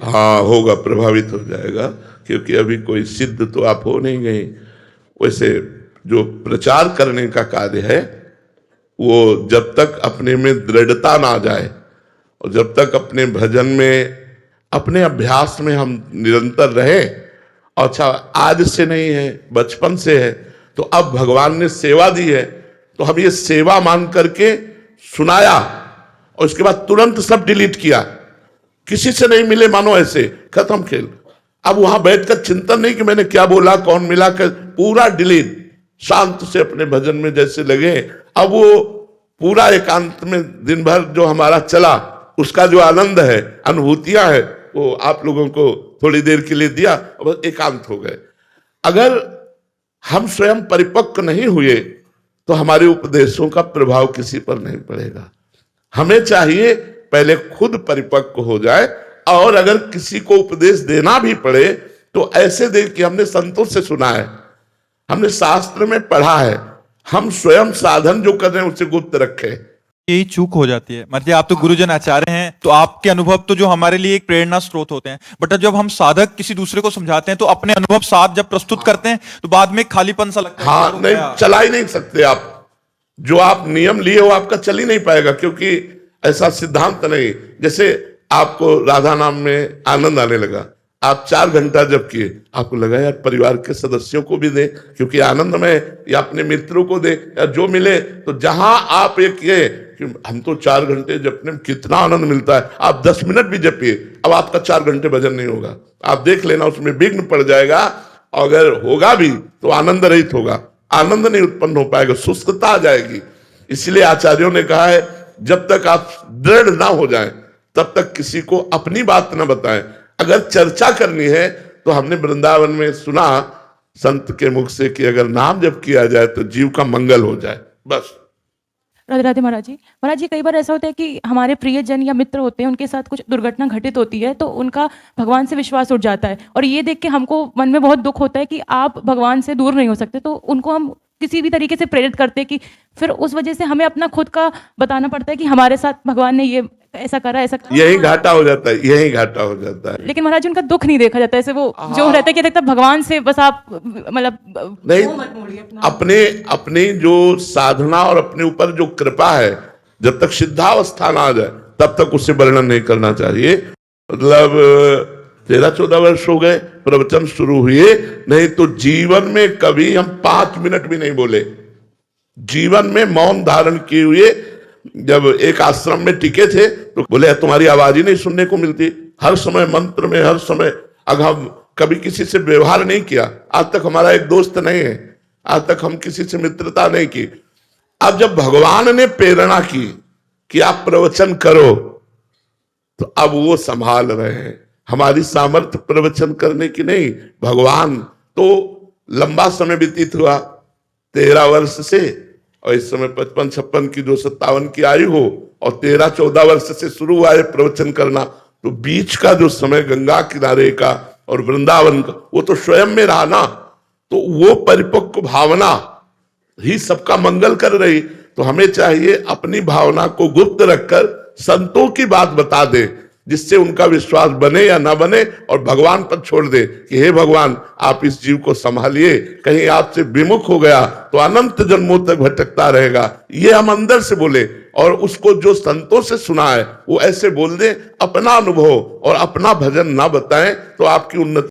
हाँ होगा, प्रभावित हो जाएगा, क्योंकि अभी कोई सिद्ध तो आप हो नहीं गए। वैसे जो प्रचार करने का कार्य है वो जब तक अपने में दृढ़ता ना जाए और जब तक अपने भजन में, अपने अभ्यास में हम निरंतर रहे, अच्छा आज से नहीं है, बचपन से है, तो अब भगवान ने सेवा दी है तो हम ये सेवा मान करके सुनाया और उसके बाद तुरंत सब डिलीट किया, किसी से नहीं मिले, मानो ऐसे खत्म खेल। अब वहां बैठकर चिंतन नहीं कि मैंने क्या बोला, कौन मिला कर, पूरा डिलीट, शांत से अपने भजन में जैसे लगे। अब वो पूरा एकांत में दिन भर जो हमारा चला उसका जो आनंद है, अनुभूतियां है, वो आप लोगों को थोड़ी देर के लिए दिया और बस एकांत हो गए। अगर हम स्वयं परिपक्व नहीं हुए तो हमारे उपदेशों का प्रभाव किसी पर नहीं पड़ेगा। हमें चाहिए पहले खुद परिपक्व हो जाए, और अगर किसी को उपदेश देना भी पड़े तो ऐसे दे कि हमने संतों से सुना है, हमने शास्त्र में पढ़ा है, हम स्वयं साधन जो कर रहे हैं उसे गुप्त रखें। यही चूक हो जाती है। मतलब आप तो गुरुजन आचार्य हैं, तो आपके अनुभव तो जो हमारे लिए एक प्रेरणा स्रोत होते हैं, बट जब हम साधक किसी दूसरे को समझाते हैं तो अपने अनुभव साथ जब प्रस्तुत करते हैं तो बाद में खालीपन सा लगता है। हाँ, नहीं चला ही नहीं सकते आप, जो आप नियम लिए हो आपका चल ही नहीं पाएगा, क्योंकि ऐसा सिद्धांत नहीं। जैसे आपको राधा नाम में आनंद आने लगा, आप 4 घंटा जब किए, आपको लगा यार परिवार के सदस्यों को भी दे, क्योंकि आनंद में, या अपने मित्रों को दे, या जो मिले, तो जहां आप एक ये कि हम तो 4 घंटे जपने में कितना आनंद मिलता है, आप 10 मिनट भी जपिए, अब आपका 4 घंटे भजन नहीं होगा। आप देख लेना उसमें विघ्न पड़ जाएगा, अगर होगा भी तो आनंद रहित होगा, आनंद नहीं उत्पन्न हो पाएगा, शुष्कता आ जाएगी। इसलिए आचार्यों ने कहा है जब तक आप दृढ़ ना हो जाएं तब तक किसी को अपनी बात ना बताएं। अगर चर्चा करनी है तो हमने वृंदावन में सुना संत के मुख से कि अगर नाम जप किया जाए तो जीव का मंगल हो जाए, बस। राधे राधे महाराज जी। महाराज जी, कई बार ऐसा होता है कि हमारे प्रियजन या मित्र होते हैं, उनके साथ कुछ दुर्घटना घटित होती है तो उनका भगवान से विश्वास उठ जाता है, और ये देख के हमको मन में बहुत दुख होता है कि आप भगवान से दूर नहीं हो सकते, तो उनको हम किसी भी तरीके से प्रेरित करते हैं कि फिर उस वजह से हमें अपना खुद का बताना पड़ता है कि हमारे साथ भगवान ने ये ऐसा करा, ऐसा करा। यही घाटा हो जाता है, यही घाटा हो जाता है। लेकिन महाराज उनका दुख नहीं देखा जाता, ऐसे वो जो रहता है कि लगता है भगवान से बस आप मतलब नहीं, अपनी जो साधना और अपने ऊपर जो कृपा है, जब तक सिद्धावस्था ना आ जाए तब तक उससे वर्णन नहीं करना चाहिए। मतलब 13-14 वर्ष हो गए प्रवचन शुरू हुए, नहीं तो जीवन में कभी हम 5 मिनट भी नहीं बोले। जीवन में मौन धारण किए हुए जब एक आश्रम में टिके थे तो बोले तुम्हारी आवाज ही नहीं सुनने को मिलती, हर समय मंत्र में, हर समय। अगर हम कभी किसी से व्यवहार नहीं किया, आज तक हमारा एक दोस्त नहीं है, आज तक हम किसी से मित्रता नहीं की। अब जब भगवान ने प्रेरणा की कि आप प्रवचन करो, तो अब वो संभाल रहे हैं। हमारी सामर्थ्य प्रवचन करने की नहीं, भगवान। तो लंबा समय व्यतीत हुआ 13 वर्ष से, और इस समय 55-56 की जो 57 की आयु हो, और 13-14 वर्ष से शुरू हुआ है प्रवचन करना, तो बीच का जो समय गंगा किनारे का और वृंदावन का, वो तो स्वयं में रहा ना, तो वो परिपक्व भावना ही सबका मंगल कर रही। तो हमें चाहिए अपनी भावना को गुप्त रखकर संतों की बात बता दे, जिससे उनका विश्वास बने या ना बने, और भगवान पर छोड़ दे कि हे भगवान आप इस जीव को संभालिए, कहीं आपसे विमुख हो गया तो अनंत जन्मों तक भटकता रहेगा। ये हम अंदर से बोले, और उसको जो संतों से सुना है वो ऐसे बोल दे, अपना अनुभव और अपना भजन ना बताएं तो आपकी उन्नति